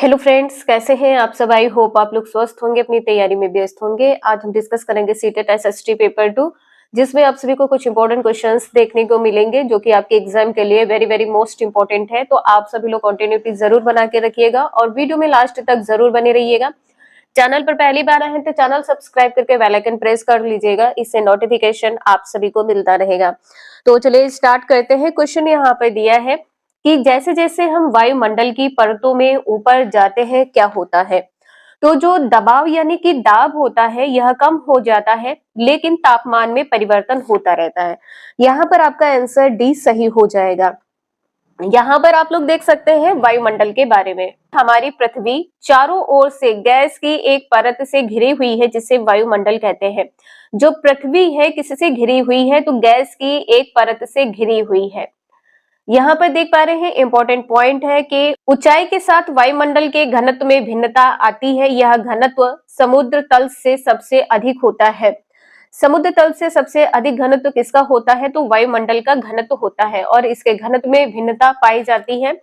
Hello friends, कैसे हैं आप सब। आई होप आप लोग स्वस्थ होंगे, अपनी तैयारी में व्यस्त होंगे। आज हम डिस्कस करेंगे सीटेट एसएसटी पेपर 2, जिसमें आप सभी को कुछ इंपॉर्टेंट क्वेश्चंस देखने को मिलेंगे जो कि आपके एग्जाम के लिए वेरी वेरी मोस्ट इंपॉर्टेंट है। तो आप सभी लोग कंटिन्यूटी जरूर बना के रखिएगा और वीडियो में लास्ट तक जरूर बने रहिएगा। चैनल पर पहली बार आए हैं तो चैनल सब्सक्राइब करके बेल आइकन प्रेस कर लीजिएगा, इससे नोटिफिकेशन आप सभी को मिलता रहेगा। तो चलिए स्टार्ट करते हैं। क्वेश्चन यहाँ पर दिया है कि जैसे जैसे हम वायुमंडल की परतों में ऊपर जाते हैं क्या होता है। तो जो दबाव यानी कि दाब होता है यह कम हो जाता है, लेकिन तापमान में परिवर्तन होता रहता है। यहाँ पर आपका आंसर डी सही हो जाएगा। यहाँ पर आप लोग देख सकते हैं वायुमंडल के बारे में। हमारी पृथ्वी चारों ओर से गैस की एक परत से घिरी हुई है, जिसे वायुमंडल कहते हैं। जो पृथ्वी है किससे घिरी हुई है, तो गैस की एक परत से घिरी हुई है। यहाँ पर देख पा रहे हैं इंपॉर्टेंट पॉइंट है कि ऊंचाई के साथ वायुमंडल के घनत्व में भिन्नता आती है। यह घनत्व समुद्र तल से सबसे अधिक होता है। समुद्र तल से सबसे अधिक घनत्व किसका होता है, तो वायुमंडल का घनत्व होता है और इसके घनत्व में भिन्नता पाई जाती है।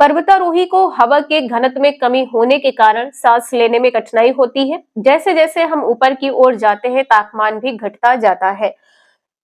पर्वतारोही को हवा के घनत्व में कमी होने के कारण सांस लेने में कठिनाई होती है। जैसे जैसे हम ऊपर की ओर जाते हैं तापमान भी घटता जाता है।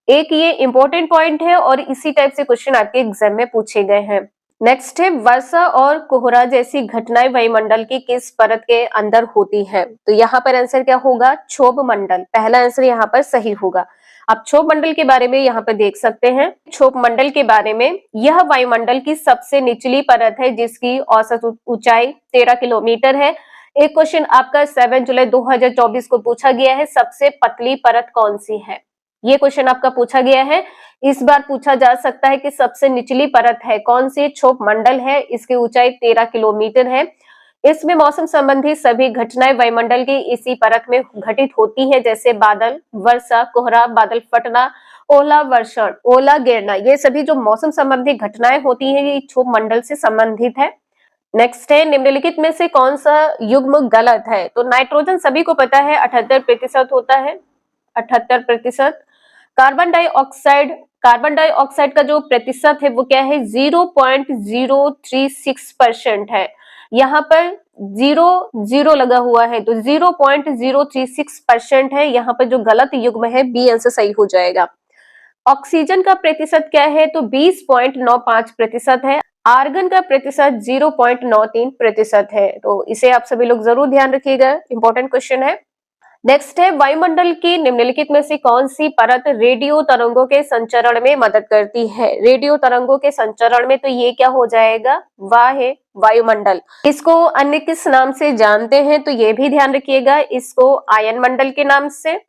एक ये इंपॉर्टेंट पॉइंट है और इसी टाइप से क्वेश्चन आपके एग्जाम में पूछे गए हैं। नेक्स्ट है वर्षा और कोहरा जैसी घटनाएं वायुमंडल की किस परत के अंदर होती है। तो यहाँ पर आंसर क्या होगा, क्षोभ मंडल। पहला आंसर यहाँ पर सही होगा। आप क्षोभ मंडल के बारे में यहाँ पर देख सकते हैं। क्षोभ मंडल के बारे में, यह वायुमंडल की सबसे निचली परत है जिसकी औसत ऊंचाई 13 किलोमीटर है। एक क्वेश्चन आपका 7 जुलाई 2024 को पूछा गया है, सबसे पतली परत कौन सी है। ये क्वेश्चन आपका पूछा गया है। इस बार पूछा जा सकता है कि सबसे निचली परत है कौन सी, क्षोभ मंडल है। इसकी ऊंचाई 13 किलोमीटर है। इसमें मौसम संबंधी सभी घटनाएं वायुमंडल की इसी परत में घटित होती है, जैसे बादल, वर्षा, कोहरा, बादल फटना, ओला वर्षण, ओला गिरना। ये सभी जो मौसम संबंधी घटनाएं होती है ये क्षोभ मंडल से संबंधित है। नेक्स्ट है निम्नलिखित में से कौन सा युग्म गलत है। तो नाइट्रोजन सभी को पता है 78% होता है, 78%। कार्बन डाइऑक्साइड का जो प्रतिशत है वो क्या है, 0.036% है। यहाँ पर 0 लगा हुआ है तो 0.036% है। यहाँ पर जो गलत युग्म है बी आंसर सही हो जाएगा। ऑक्सीजन का प्रतिशत क्या है, तो 20.95% है। आर्गन का प्रतिशत 0.93% है। तो इसे आप सभी लोग जरूर ध्यान रखिएगा, इंपॉर्टेंट क्वेश्चन है। नेक्स्ट है वायुमंडल की निम्नलिखित में से कौन सी परत रेडियो तरंगों के संचरण में मदद करती है। रेडियो तरंगों के संचरण में, तो ये क्या हो जाएगा, वाह है वायुमंडल। इसको अन्य किस नाम से जानते हैं, तो ये भी ध्यान रखिएगा। इसको आयन मंडल के नाम से,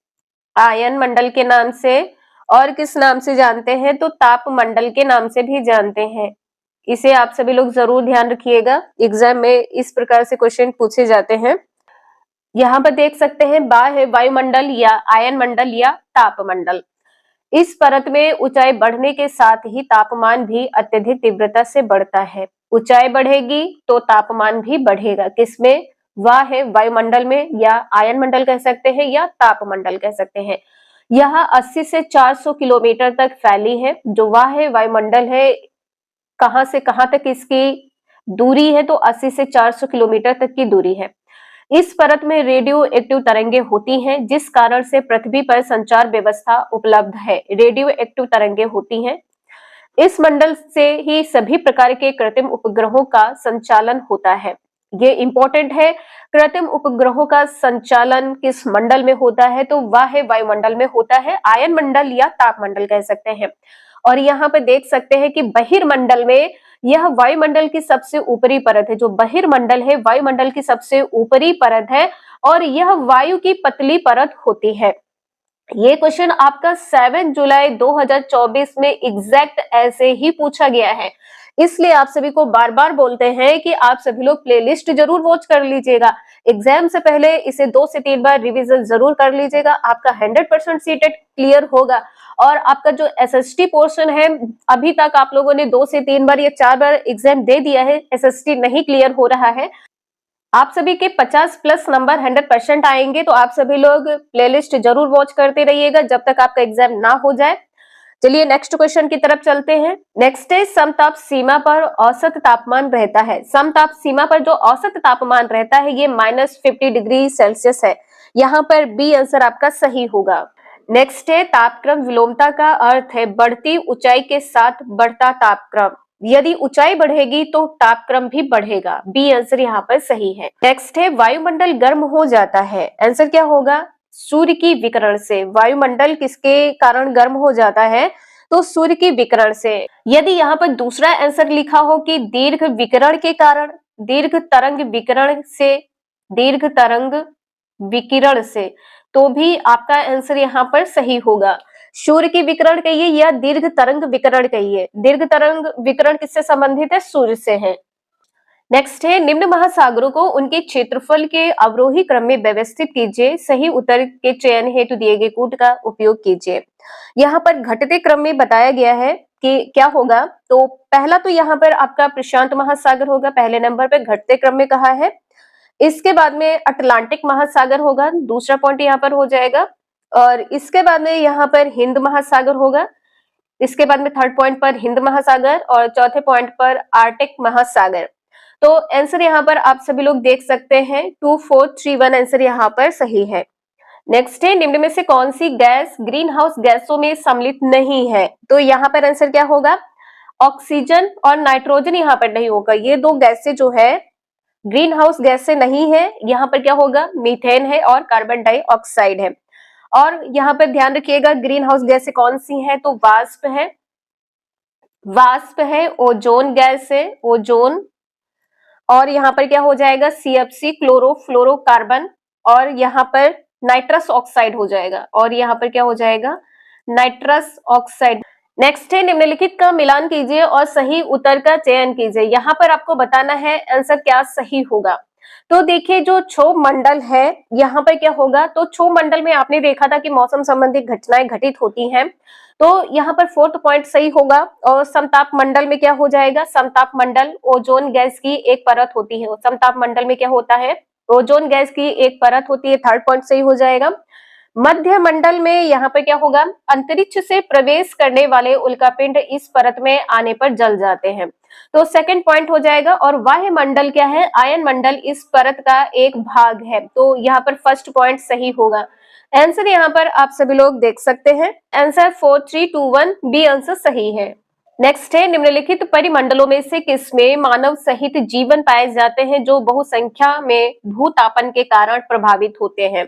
आयन मंडल के नाम से, और किस नाम से जानते हैं, तो ताप मंडल के नाम से भी जानते हैं। इसे आप सभी लोग जरूर ध्यान रखिएगा, एग्जाम में इस प्रकार से क्वेश्चन पूछे जाते हैं। यहाँ पर देख सकते हैं बाह्य वायुमंडल या आयन मंडल या तापमंडल। इस परत में ऊंचाई बढ़ने के साथ ही तापमान भी अत्यधिक तीव्रता से बढ़ता है। ऊंचाई बढ़ेगी तो तापमान भी बढ़ेगा। किसमें, वह है वायुमंडल में, या आयन मंडल कह सकते हैं या तापमंडल कह सकते हैं। यह 80 से 400 किलोमीटर तक फैली है। जो वह है वायुमंडल है, कहां से कहां तक इसकी दूरी है, तो 80 से 400 किलोमीटर तक की दूरी है। इस परत में रेडियो एक्टिव तरंगे होती हैं, जिस कारण से पृथ्वी पर संचार व्यवस्था उपलब्ध है। रेडियो एक्टिव तरंगे होती हैं। इस मंडल से ही सभी प्रकार के कृत्रिम उपग्रहों का संचालन होता है। ये इंपॉर्टेंट है। कृत्रिम उपग्रहों का संचालन किस मंडल में होता है, तो वह है वायुमंडल में होता है। आयन मंडल या तापमंडल कह सकते हैं। और यहाँ पे देख सकते हैं कि बहिर्मंडल में, यह वायुमंडल की सबसे ऊपरी परत है। जो बहिर्मंडल है वायुमंडल की सबसे ऊपरी परत है और यह वायु की पतली परत होती है। ये क्वेश्चन आपका 7 जुलाई 2024 में एग्जैक्ट ऐसे ही पूछा गया है। इसलिए आप सभी को बार बार बोलते हैं कि आप सभी लोग प्लेलिस्ट जरूर वॉच कर लीजिएगा। एग्जाम से पहले इसे 2 से 3 बार रिवीजन जरूर कर लीजिएगा। आपका 100% सीटेट क्लियर होगा। और आपका जो एसएसटी पोर्शन है, अभी तक आप लोगों ने 2 से 3 बार या 4 बार एग्जाम दे दिया है, एसएसटी नहीं क्लियर हो रहा है। आप सभी के 50+ नंबर 100% आएंगे। तो आप सभी लोग प्लेलिस्ट जरूर वॉच करते रहिएगा जब तक आपका एग्जाम ना हो जाए। चलिए नेक्स्ट क्वेश्चन की तरफ चलते हैं। नेक्स्ट है समताप सीमा पर औसत तापमान रहता है। समताप सीमा पर जो औसत तापमान रहता है ये -50 डिग्री सेल्सियस है। यहाँ पर बी आंसर आपका सही होगा। नेक्स्ट है तापक्रम विलोमता का अर्थ है बढ़ती ऊंचाई के साथ बढ़ता तापक्रम। यदि ऊंचाई बढ़ेगी तो तापक्रम भी बढ़ेगा। बी आंसर यहाँ पर सही है। नेक्स्ट है वायुमंडल गर्म हो जाता है। आंसर क्या होगा? सूर्य की विकिरण से। वायुमंडल किसके कारण गर्म हो जाता है? तो सूर्य की विकिरण से। यदि यहाँ पर दूसरा आंसर लिखा हो कि दीर्घ विकिरण के कारण, दीर्घ तरंग विकिरण से, दीर्घ तरंग विकिरण से, तो भी आपका आंसर यहाँ पर सही होगा। सूर्य की विकिरण कहिए या दीर्घ तरंग विकिरण कहिए। दीर्घ तरंग विकिरण किससे संबंधित है? सूर्य से है। नेक्स्ट है निम्न महासागरों को उनके क्षेत्रफल के अवरोही क्रम में व्यवस्थित कीजिए। सही उत्तर के चयन हेतु दिए गए कूट का उपयोग कीजिए। यहाँ पर घटते क्रम में बताया गया है कि क्या होगा। तो पहला तो यहाँ पर आपका प्रशांत महासागर होगा, पहले नंबर पे घटते क्रम में कहा है। इसके बाद में अटलांटिक महासागर होगा, दूसरा पॉइंट यहाँ पर हो जाएगा। और इसके बाद में यहाँ पर हिंद महासागर होगा। इसके बाद में थर्ड पॉइंट पर हिंद महासागर और चौथे पॉइंट पर आर्टिक महासागर। तो आंसर यहाँ पर आप सभी लोग देख सकते हैं 2431 आंसर यहाँ पर सही है। नेक्स्ट है निम्न में से कौन सी गैस ग्रीन हाउस गैसों में सम्मिलित नहीं है? तो यहाँ पर आंसर क्या होगा? ऑक्सीजन और नाइट्रोजन यहाँ पर नहीं होगा। ये दो गैसें जो है ग्रीन हाउस गैस से नहीं है। यहाँ पर क्या होगा? मीथेन है और कार्बन डाइऑक्साइड है। और यहाँ पर ध्यान रखिएगा ग्रीन हाउस गैसें कौन सी है? तो वाष्प है, वाष्प है, ओजोन गैस है, ओजोन, और यहाँ पर क्या हो जाएगा? CFC क्लोरोफ्लोरोकार्बन, और यहाँ पर नाइट्रस ऑक्साइड हो जाएगा। और यहाँ पर क्या हो जाएगा? Nitrous oxide. नेक्स्ट है निम्नलिखित का मिलान कीजिए और सही उत्तर का चयन कीजिए। यहाँ पर आपको बताना है आंसर क्या सही होगा। तो देखिए जो क्षोभ मंडल है यहाँ पर क्या होगा? तो क्षोभ मंडल में आपने देखा था कि मौसम संबंधी घटनाएं घटित होती हैं। तो यहाँ पर फोर्थ पॉइंट सही होगा। और समताप मंडल में क्या हो जाएगा? समताप मंडल ओजोन गैस की एक परत होती है। समताप मंडल में क्या होता है? ओजोन गैस की एक परत होती है। थर्ड पॉइंट सही हो जाएगा। मध्य मंडल में यहाँ पर क्या होगा? अंतरिक्ष से प्रवेश करने वाले उल्कापिंड इस परत में आने पर जल जाते हैं। तो सेकंड पॉइंट हो जाएगा। और वाह्य मंडल क्या है? आयन मंडल इस परत का एक भाग है। तो यहाँ पर फर्स्ट पॉइंट सही होगा। आंसर यहाँ पर आप सभी लोग देख सकते हैं। आंसर 4321 बी आंसर सही है। नेक्स्ट है निम्नलिखित परिमंडलों में से किसमें मानव सहित जीवन पाए जाते हैं जो बहुसंख्या में भूतापन के कारण प्रभावित होते हैं?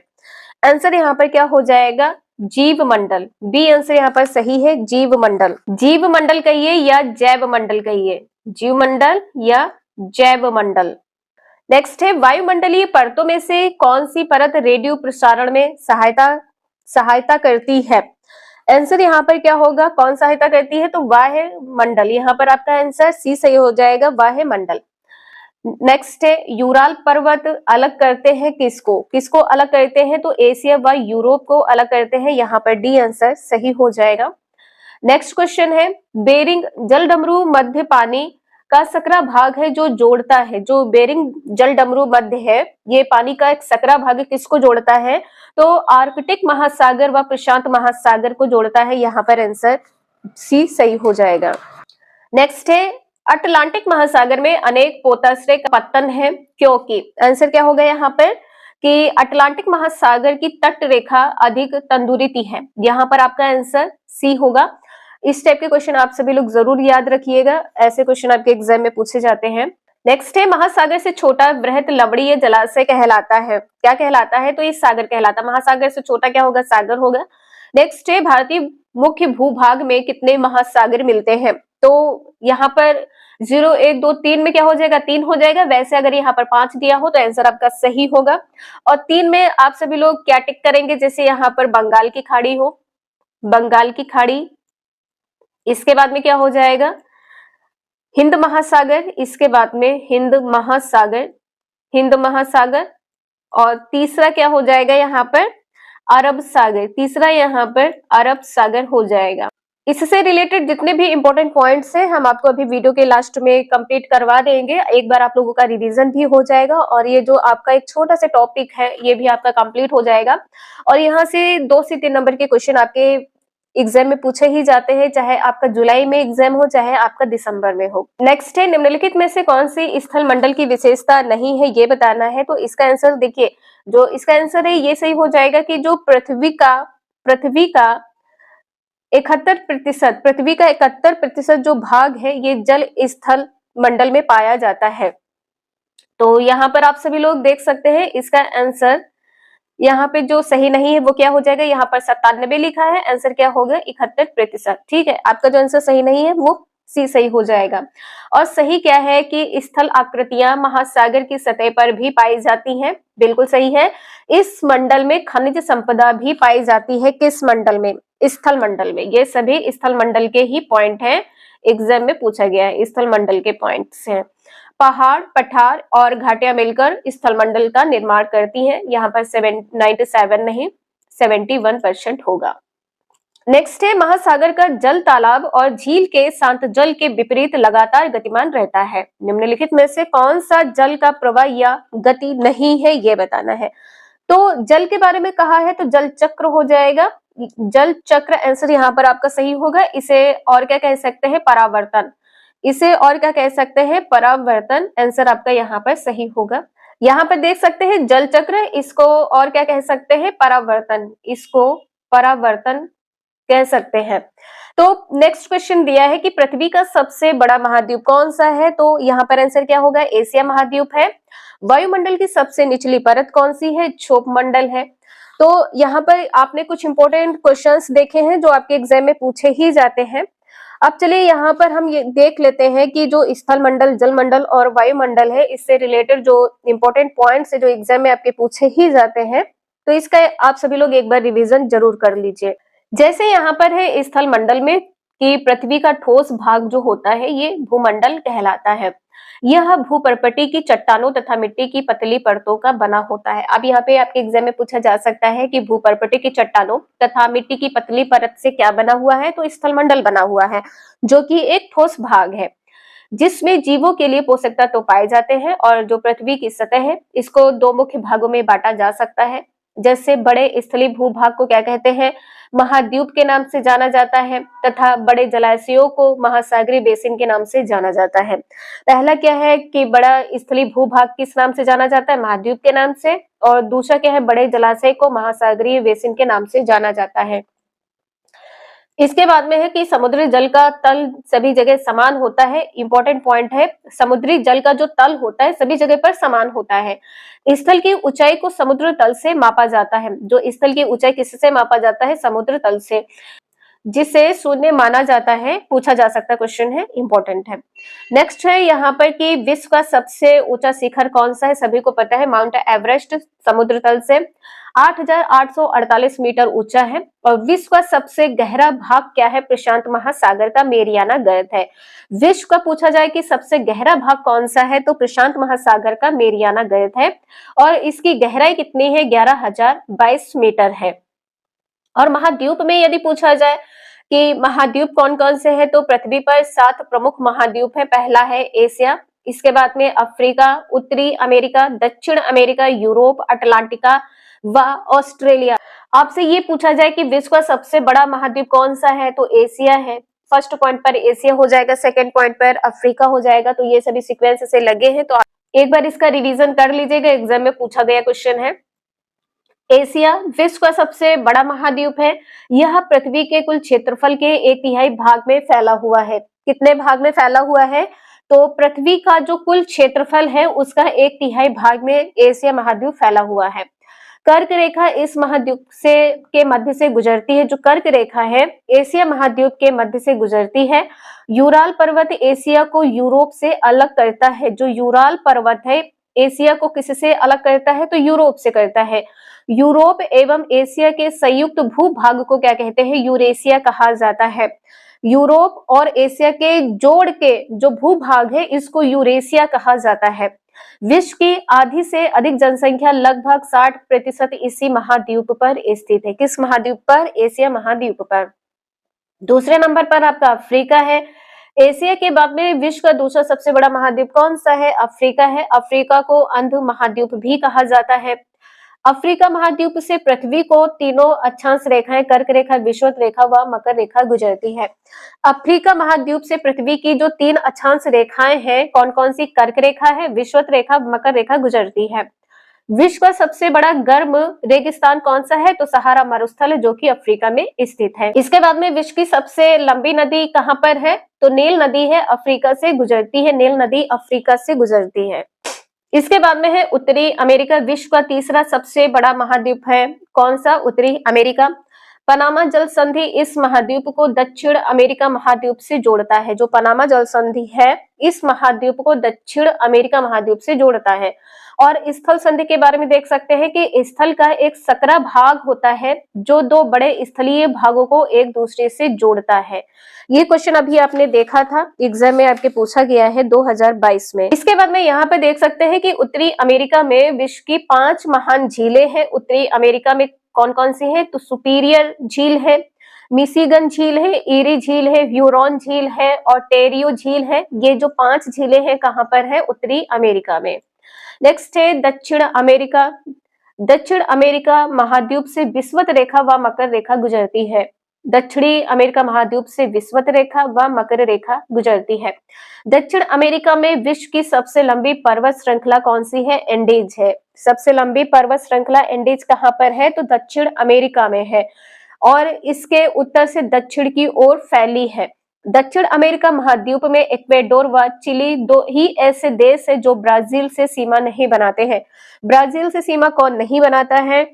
आंसर यहाँ पर क्या हो जाएगा? जीव मंडल। बी आंसर यहाँ पर सही है, जीव मंडल। जीव मंडल कहिए या जैव मंडल कहिए। जीव मंडल या जैव मंडल। नेक्स्ट है वायुमंडलीय परतों में से कौन सी परत रेडियो प्रसारण में सहायता करती है? आंसर यहाँ पर क्या होगा? कौन सहायता करती है? तो वाह्य मंडल। यहाँ पर आपका आंसर सी सही हो जाएगा, वाह्य मंडल। नेक्स्ट है यूराल पर्वत अलग करते हैं किसको? किसको अलग करते हैं? तो एशिया व यूरोप को अलग करते हैं। यहाँ पर डी आंसर सही हो जाएगा। नेक्स्ट क्वेश्चन है बेरिंग जलडमरू मध्य पानी का सकरा भाग है जो जोड़ता है। जो बेरिंग जलडमरू मध्य है ये पानी का एक सकरा भाग किसको जोड़ता है? तो आर्कटिक महासागर व प्रशांत महासागर को जोड़ता है। यहाँ पर आंसर सी सही हो जाएगा। नेक्स्ट है अटलांटिक महासागर में अनेक पोताश्रय का पत्तन है क्योंकि? आंसर क्या होगा यहाँ पर कि अटलांटिक महासागर की तट रेखा अधिक तंदुरिती है। यहाँ पर आपका आंसर सी होगा। इस टाइप के क्वेश्चन आप सभी लोग जरूर याद रखिएगा, ऐसे क्वेश्चन आपके एग्जाम में पूछे जाते हैं। नेक्स्ट है महासागर से छोटा वृहत लवणीय जलाशय कहलाता है। क्या कहलाता है? तो ये सागर कहलाता है। महासागर से छोटा क्या होगा? सागर होगा। नेक्स्ट है भारतीय मुख्य भूभाग में कितने महासागर मिलते हैं? तो यहाँ पर 0 1 2 3 में क्या हो जाएगा? 3 हो जाएगा। वैसे अगर यहाँ पर 5 दिया हो तो आंसर आपका सही होगा। और 3 में आप सभी लोग क्या टिक करेंगे? जैसे यहाँ पर बंगाल की खाड़ी हो, बंगाल की खाड़ी। इसके बाद में क्या हो जाएगा? हिंद महासागर। इसके बाद में हिंद महासागर, हिंद महासागर। और तीसरा क्या हो जाएगा? यहाँ पर अरब सागर। तीसरा यहाँ पर अरब सागर हो जाएगा। इससे रिलेटेड जितने भी इंपॉर्टेंट पॉइंट्स हैं हम आपको अभी वीडियो के लास्ट में कंप्लीट करवा देंगे। एक बार आप लोगों का रिवीजन भी हो जाएगा और ये जो आपका एक छोटा सा टॉपिक है ये भी आपका कंप्लीट हो जाएगा। और यहाँ से 2 से 3 नंबर के क्वेश्चन आपके एग्जाम में पूछे ही जाते हैं, चाहे आपका जुलाई में एग्जाम हो चाहे आपका दिसंबर में हो। नेक्स्ट है, निम्नलिखित में से कौन सी स्थल मंडल की विशेषता नहीं है ये बताना है। तो इसका आंसर देखिए, जो इसका आंसर है ये सही हो जाएगा कि जो पृथ्वी का 71%, पृथ्वी का 71% जो भाग है ये जल स्थल मंडल में पाया जाता है। तो यहाँ पर आप सभी लोग देख सकते हैं, इसका आंसर यहाँ पे जो सही नहीं है वो क्या हो जाएगा, यहाँ पर 97 लिखा है, आंसर क्या होगा 71%। ठीक है, आपका जो आंसर सही नहीं है वो सी सही हो जाएगा। और सही क्या है कि स्थल आकृतियां महासागर की सतह पर भी पाई जाती हैं, बिल्कुल सही है। इस मंडल में खनिज संपदा भी पाई जाती है, किस मंडल में, स्थल मंडल में। ये सभी स्थल मंडल के ही पॉइंट हैं, एग्जाम में पूछा गया है, स्थल मंडल के पॉइंट्स हैं। पहाड़, पठार और घाटियां मिलकर स्थलमंडल का निर्माण करती हैं। यहाँ पर 97 नहीं 71% होगा। नेक्स्ट है, महासागर का जल तालाब और झील के शांत जल के विपरीत लगातार गतिमान रहता है। निम्नलिखित में से कौन सा जल का प्रवाह या गति नहीं है ये बताना है। तो जल के बारे में कहा है तो जल चक्र हो जाएगा, जल चक्र आंसर यहाँ पर आपका सही होगा। इसे और क्या कह सकते हैं, परावर्तन। इसे और क्या कह सकते हैं, परावर्तन, आंसर आपका यहाँ पर सही होगा। यहाँ पर देख सकते हैं जल चक्र, इसको और क्या कह सकते हैं, परावर्तन, इसको परावर्तन कह सकते हैं। तो नेक्स्ट क्वेश्चन दिया है कि पृथ्वी का सबसे बड़ा महाद्वीप कौन सा है। तो यहाँ पर आंसर क्या होगा, एशिया महाद्वीप है। वायुमंडल की सबसे निचली परत कौन सी है, क्षोभ मंडल है। तो यहाँ पर आपने कुछ इंपॉर्टेंट क्वेश्चंस देखे हैं जो आपके एग्जाम में पूछे ही जाते हैं। अब चलिए यहाँ पर हम ये देख लेते हैं कि जो स्थल मंडल, जल मंडल और वायुमंडल है, इससे रिलेटेड जो इंपॉर्टेंट पॉइंट्स है जो एग्जाम में आपके पूछे ही जाते हैं, तो इसका आप सभी लोग एक बार रिवीजन जरूर कर लीजिए। जैसे यहाँ पर है स्थल मंडल में कि पृथ्वी का ठोस भाग जो होता है ये भूमंडल कहलाता है। यह भूपर्पटी की चट्टानों तथा मिट्टी की पतली परतों का बना होता है। अब यहाँ पे आपके एग्जाम में पूछा जा सकता है कि भूपर्पटी की चट्टानों तथा मिट्टी की पतली परत से क्या बना हुआ है, तो स्थलमंडल बना हुआ है, जो कि एक ठोस भाग है जिसमें जीवों के लिए पोषक तत्व पाए जाते हैं। और जो पृथ्वी की सतह है इसको दो मुख्य भागों में बांटा जा सकता है। जैसे बड़े स्थलीय भूभाग को क्या कहते हैं, महाद्वीप के नाम से जाना जाता है, तथा बड़े जलाशयों को महासागरीय बेसिन के नाम से जाना जाता है। पहला क्या है कि बड़ा स्थलीय भूभाग किस नाम से जाना जाता है, महाद्वीप के नाम से, और दूसरा क्या है, बड़े जलाशय को महासागरीय बेसिन के नाम से जाना जाता है। इसके बाद में है कि समुद्री जल का तल सभी जगह समान होता है। इंपॉर्टेंट पॉइंट है, समुद्री जल का जो तल होता है सभी जगह पर समान होता है। स्थल की ऊंचाई को समुद्र तल से मापा जाता है। जो स्थल की ऊंचाई किससे मापा जाता है, समुद्र तल से, जिसे शून्य माना जाता है। पूछा जा सकता क्वेश्चन है, इंपॉर्टेंट है। नेक्स्ट है यहाँ पर कि विश्व का सबसे ऊंचा शिखर कौन सा है, सभी को पता है माउंट एवरेस्ट समुद्र तल से 8,848 मीटर ऊंचा है। और विश्व का सबसे गहरा भाग क्या है, प्रशांत महासागर का मेरियाना गर्त है। विश्व का पूछा जाए कि सबसे गहरा भाग कौन सा है, तो प्रशांत महासागर का मेरियाना गर्त है। और इसकी गहराई कितनी है, 11,022 मीटर है। और महाद्वीप में यदि पूछा जाए कि महाद्वीप कौन कौन से हैं, तो पृथ्वी पर 7 प्रमुख महाद्वीप हैं। पहला है एशिया, इसके बाद में अफ्रीका, उत्तरी अमेरिका, दक्षिण अमेरिका, यूरोप, अटलांटिका व ऑस्ट्रेलिया। आपसे ये पूछा जाए कि विश्व का सबसे बड़ा महाद्वीप कौन सा है, तो एशिया है। फर्स्ट पॉइंट पर एशिया हो जाएगा, सेकंड पॉइंट पर अफ्रीका हो जाएगा। तो ये सभी सीक्वेंस से लगे हैं, तो एक बार इसका रिवीजन कर लीजिएगा, एग्जाम में पूछा गया क्वेश्चन है। एशिया विश्व का सबसे बड़ा महाद्वीप है। यह पृथ्वी के कुल क्षेत्रफल के 1/3 भाग में फैला हुआ है। कितने भाग में फैला हुआ है, तो पृथ्वी का जो कुल क्षेत्रफल है उसका 1/3 भाग में एशिया महाद्वीप फैला हुआ है। कर्क रेखा इस महाद्वीप से के मध्य से गुजरती है। जो कर्क रेखा है एशिया महाद्वीप के मध्य से गुजरती है। यूराल पर्वत एशिया को यूरोप से अलग करता है। जो यूराल पर्वत है एशिया को किससे अलग करता है, तो यूरोप से करता है। यूरोप एवं एशिया के संयुक्त भूभाग को क्या कहते हैं, यूरेशिया कहा जाता है। यूरोप और एशिया के जोड़ के जो भूभाग है इसको यूरेशिया कहा जाता है। विश्व की आधी से अधिक जनसंख्या लगभग 60% इसी महाद्वीप पर स्थित है। किस महाद्वीप पर, एशिया महाद्वीप पर। दूसरे नंबर पर आपका अफ्रीका है। एशिया के बाद में विश्व का दूसरा सबसे बड़ा महाद्वीप कौन सा है, अफ्रीका है। अफ्रीका को अंध महाद्वीप भी कहा जाता है। अफ्रीका महाद्वीप से पृथ्वी को तीनों अक्षांश रेखाएं कर्क रेखा, विषुवत रेखा व मकर रेखा गुजरती है। अफ्रीका महाद्वीप से पृथ्वी की जो तीन अक्षांश रेखाएं हैं, कौन कौन सी? कर्क रेखा है, विषुवत रेखा, मकर रेखा गुजरती है। विश्व का सबसे बड़ा गर्म रेगिस्तान कौन सा है? तो सहारा मरुस्थल है, जो कि अफ्रीका में स्थित है। इसके बाद में विश्व की सबसे लंबी नदी कहां पर है? तो नील नदी है, अफ्रीका से गुजरती है। नील नदी अफ्रीका से गुजरती है। इसके बाद में है उत्तरी अमेरिका। विश्व का तीसरा सबसे बड़ा महाद्वीप है, कौन सा? उत्तरी अमेरिका। पनामा जल संधि इस महाद्वीप को दक्षिण अमेरिका महाद्वीप से जोड़ता है। जो पनामा जल संधि है, इस महाद्वीप को दक्षिण अमेरिका महाद्वीप से जोड़ता है। और स्थल संधि के बारे में देख सकते हैं कि स्थल का एक सकरा भाग होता है, जो दो बड़े स्थलीय भागों को एक दूसरे से जोड़ता है। ये क्वेश्चन अभी आपने देखा था, एग्जाम में आपके पूछा गया है 2022 में। इसके बाद में यहाँ पे देख सकते हैं कि उत्तरी अमेरिका में विश्व की 5 महान झीलें हैं। उत्तरी अमेरिका में कौन कौन सी है? तो सुपीरियर झील है, मिशिगन झील है, ईरी झील है, ह्यूरॉन झील है और टेरियो झील है। ये जो 5 झीलें हैं कहाँ पर है? उत्तरी अमेरिका में। नेक्स्ट है दक्षिण अमेरिका। दक्षिण अमेरिका महाद्वीप से विषुवत रेखा व मकर रेखा गुजरती है। दक्षिणी अमेरिका महाद्वीप से विषुवत रेखा व मकर रेखा गुजरती है। दक्षिण अमेरिका में विश्व की सबसे लंबी पर्वत श्रृंखला कौन सी है? एंडीज है। सबसे लंबी पर्वत श्रृंखला एंडीज कहां पर है? तो दक्षिण अमेरिका में है और इसके उत्तर से दक्षिण की ओर फैली है। दक्षिण अमेरिका महाद्वीप में इक्वेडोर व चिली दो ही ऐसे देश है जो ब्राजील से सीमा नहीं बनाते हैं। ब्राजील से सीमा कौन नहीं बनाता है?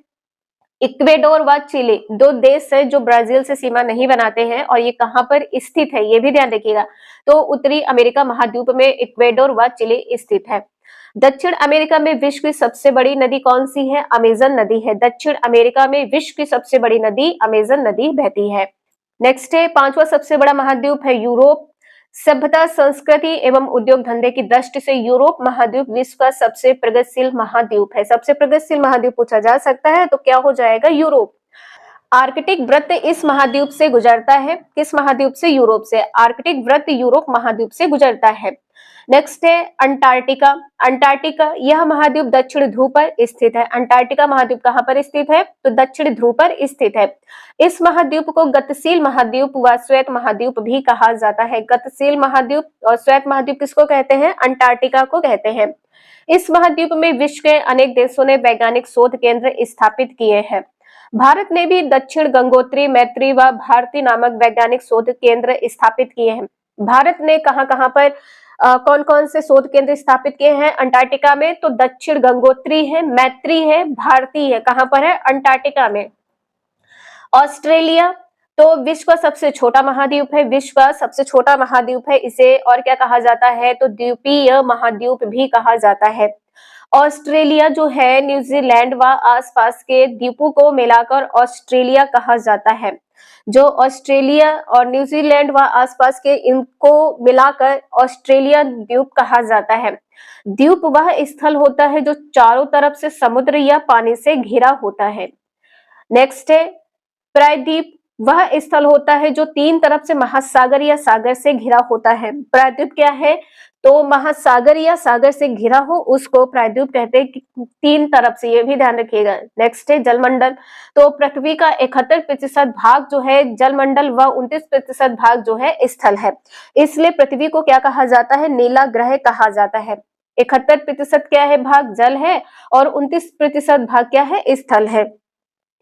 इक्वेडोर व चिली, दो देश है जो ब्राजील से सीमा नहीं बनाते हैं। और ये कहां पर स्थित है, ये भी ध्यान रखिएगा। तो उत्तरी अमेरिका महाद्वीप में इक्वेडोर व चिली स्थित है। दक्षिण अमेरिका में विश्व की सबसे बड़ी नदी कौन सी है? अमेजन नदी है। दक्षिण अमेरिका में विश्व की सबसे बड़ी नदी अमेजन नदी बहती है। नेक्स्ट है 5वां सबसे बड़ा महाद्वीप है यूरोप। सभ्यता, संस्कृति एवं उद्योग धंधे की दृष्टि से यूरोप महाद्वीप विश्व का सबसे प्रगतिशील महाद्वीप है। सबसे प्रगतिशील महाद्वीप पूछा जा सकता है तो क्या हो जाएगा? यूरोप। आर्कटिक वृत्त इस महाद्वीप से गुजरता है। किस महाद्वीप से? यूरोप से। आर्कटिक वृत्त यूरोप महाद्वीप से गुजरता है। नेक्स्ट है अंटार्कटिका। अंटार्कटिका यह महाद्वीप दक्षिण ध्रुव पर स्थित है। अंटार्कटिका महाद्वीप कहां पर स्थित है? तो दक्षिण ध्रुव पर स्थित है। इस महाद्वीप को गतिशील महाद्वीप व श्वेत महाद्वीप भी कहा जाता है। गतिशील महाद्वीप और श्वेत महाद्वीप किसको कहते हैं? अंटार्कटिका को कहते हैं। इस महाद्वीप में विश्व के अनेक देशों ने वैज्ञानिक शोध केंद्र स्थापित किए हैं। भारत ने भी दक्षिण गंगोत्री, मैत्री व भारती नामक वैज्ञानिक शोध केंद्र स्थापित किए हैं। भारत ने कहां पर कौन कौन से शोध केंद्र स्थापित किए हैं अंटार्कटिका में? तो दक्षिण गंगोत्री है, मैत्री है, भारती है। कहां पर है? अंटार्कटिका में। ऑस्ट्रेलिया तो विश्व का सबसे छोटा महाद्वीप है। विश्व का सबसे छोटा महाद्वीप है। इसे और क्या कहा जाता है? तो द्वीपीय महाद्वीप भी कहा जाता है। ऑस्ट्रेलिया जो है न्यूजीलैंड व आसपास के द्वीपों को मिलाकर ऑस्ट्रेलिया कहा जाता है। जो ऑस्ट्रेलिया और न्यूजीलैंड व आसपास के इनको मिलाकर ऑस्ट्रेलिया द्वीप कहा जाता है। द्वीप वह स्थल होता है जो चारों तरफ से समुद्र या पानी से घिरा होता है। नेक्स्ट है प्रायद्वीप। वह स्थल होता है जो तीन तरफ से महासागर या सागर से घिरा होता है। प्रायद्वीप क्या है? तो महासागर या सागर से घिरा हो उसको प्रायद्वीप कहते हैं, तीन तरफ से। ये भी ध्यान रखिएगा। नेक्स्ट है जलमंडल। तो पृथ्वी का 71% भाग जो है जलमंडल व 29% भाग जो है स्थल है। इसलिए पृथ्वी को क्या कहा जाता है? नीला ग्रह कहा जाता है। 71% क्या है? भाग जल है और 29% भाग क्या है? स्थल है।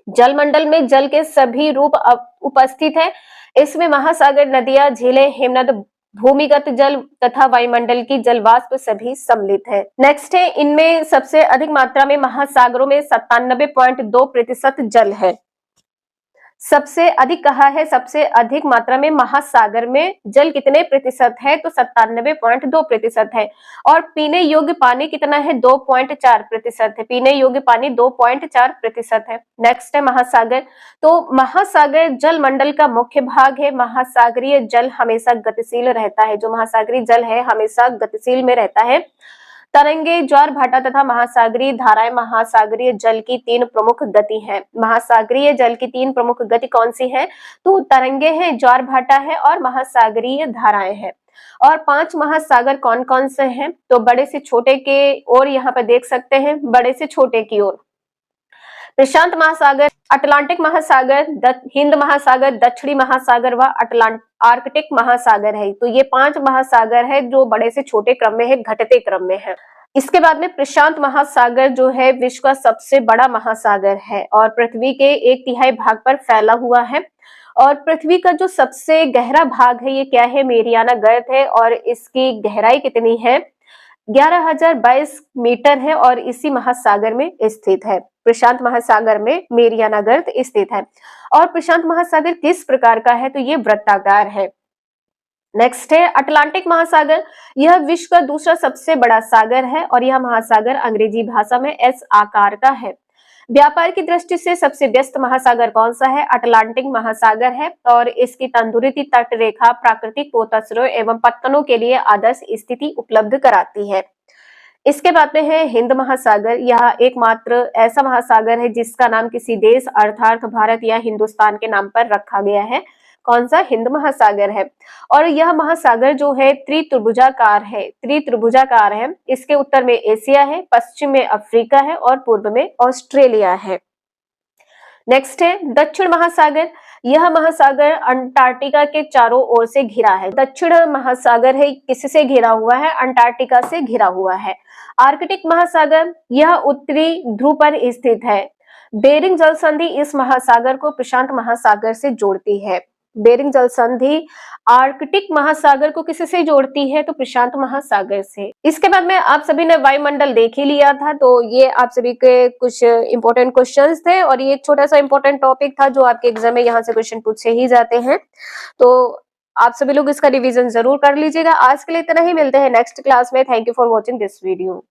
जलमंडल में जल के सभी रूप उपस्थित है। इसमें महासागर, नदियां, झीलें, हिमनद, भूमिगत जल तथा वायुमंडल की जलवाष्प सभी सम्मिलित है। नेक्स्ट है इनमें सबसे अधिक मात्रा में महासागरों में 97.2% जल है। सबसे अधिक कहा है? सबसे अधिक मात्रा में महासागर में जल कितने प्रतिशत है? तो 97.2% है। और पीने योग्य पानी कितना है? 2.4% है। पीने योग्य पानी 2.4% है। नेक्स्ट है महासागर। तो महासागर जल मंडल का मुख्य भाग है। महासागरीय जल हमेशा गतिशील रहता है। जो महासागरीय जल है हमेशा गतिशील में रहता है। तरंगे, ज्वार भाटा तथा महासागरीय धाराएं महासागरीय जल की तीन प्रमुख गति हैं। महासागरीय जल की तीन प्रमुख गति कौन सी है? तो तरंगे हैं, ज्वार भाटा है और महासागरीय धाराएं हैं। और 5 महासागर कौन कौन से हैं? तो बड़े से छोटे के ओर यहाँ पर देख सकते हैं, बड़े से छोटे की ओर। प्रशांत महासागर, अटलांटिक महासागर, हिंद महासागर, दक्षिणी महासागर व आर्कटिक महासागर है। तो ये 5 महासागर है जो बड़े से छोटे क्रम में है, घटते क्रम में है। इसके बाद में प्रशांत महासागर जो है विश्व का सबसे बड़ा महासागर है और पृथ्वी के 1/3 भाग पर फैला हुआ है। और पृथ्वी का जो सबसे गहरा भाग है ये क्या है, मेरियाना गर्त है और इसकी गहराई कितनी है, 11,022 मीटर है और इसी महासागर में स्थित है। प्रशांत महासागर में मेरियाना गर्त स्थित है। और प्रशांत महासागर किस प्रकार का है, तो ये वृत्ताकार है। नेक्स्ट है अटलांटिक महासागर। यह विश्व का दूसरा सबसे बड़ा सागर है और यह महासागर अंग्रेजी भाषा में एस आकार का है। व्यापार की दृष्टि से सबसे व्यस्त महासागर कौन सा है, अटलांटिक महासागर है और इसकी तंदुरुस्ती तट रेखा प्राकृतिक पोताश्रय एवं पत्तनों के लिए आदर्श स्थिति उपलब्ध कराती है। इसके बाद में है हिंद महासागर। यह एकमात्र ऐसा महासागर है जिसका नाम किसी देश अर्थात भारत या हिंदुस्तान के नाम पर रखा गया है। कौन सा, हिंद महासागर है। और यह महासागर जो है त्रित्रिभुजाकार है। इसके उत्तर में एशिया है, पश्चिम में अफ्रीका है और पूर्व में ऑस्ट्रेलिया है। नेक्स्ट है दक्षिण महासागर। यह महासागर अंटार्कटिका के चारों ओर से घिरा है। दक्षिण महासागर है किससे घिरा हुआ है, अंटार्कटिका से घिरा हुआ है। आर्कटिक महासागर, यह उत्तरी ध्रुव पर स्थित है। बेरिंग जल संधि इस महासागर को प्रशांत महासागर से जोड़ती है। बेरिंग जल संधि आर्कटिक महासागर को किससे जोड़ती है, तो प्रशांत महासागर से। इसके बाद में आप सभी ने वायुमंडल देख ही लिया था, तो ये आप सभी के कुछ इंपॉर्टेंट क्वेश्चंस थे और ये एक छोटा सा इंपॉर्टेंट टॉपिक था जो आपके एग्जाम में यहाँ से क्वेश्चन पूछे ही जाते हैं। तो आप सभी लोग इसका रिवीजन जरूर कर लीजिएगा। आज के लिए इतना ही, मिलते हैं नेक्स्ट क्लास में। Thank you for watching this video.